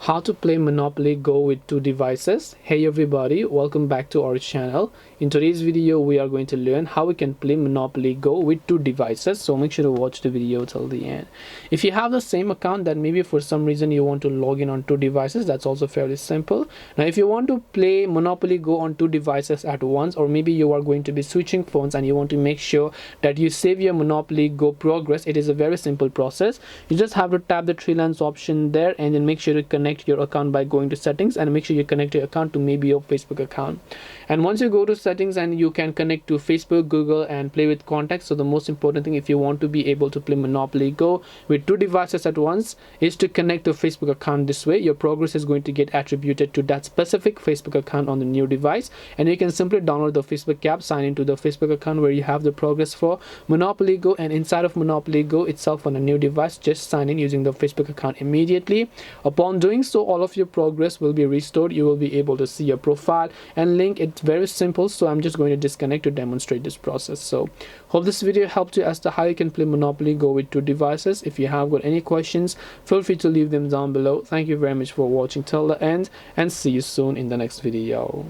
How to play Monopoly Go with two devices. Hey everybody, welcome back to our channel. In today's video we are going to learn how we can play Monopoly Go with two devices, so make sure to watch the video till the end. If you have the same account, then maybe for some reason you want to log in on two devices, that's also fairly simple. Now if you want to play Monopoly Go on two devices at once, or maybe you are going to be switching phones and you want to make sure that you save your Monopoly Go progress, it is a very simple process. You just have to tap the three lines option there and then make sure to connect your account by going to settings, and make sure you connect your account to maybe your Facebook account. And once you go to settings, and you can connect to Facebook, Google, and play with contacts. So the most important thing, if you want to be able to play Monopoly Go with two devices at once, is to connect to Facebook account. This way your progress is going to get attributed to that specific Facebook account on the new device, and you can simply download the Facebook app, sign into the Facebook account where you have the progress for Monopoly Go, and inside of Monopoly Go itself on a new device, just sign in using the Facebook account immediately. Upon doing so, all of your progress will be restored. You will be able to see your profile and link. It's very simple, so I'm just going to disconnect to demonstrate this process. So hope this video helped you as to how you can play Monopoly Go with two devices. If you have got any questions, feel free to leave them down below. Thank you very much for watching till the end, and see you soon in the next video.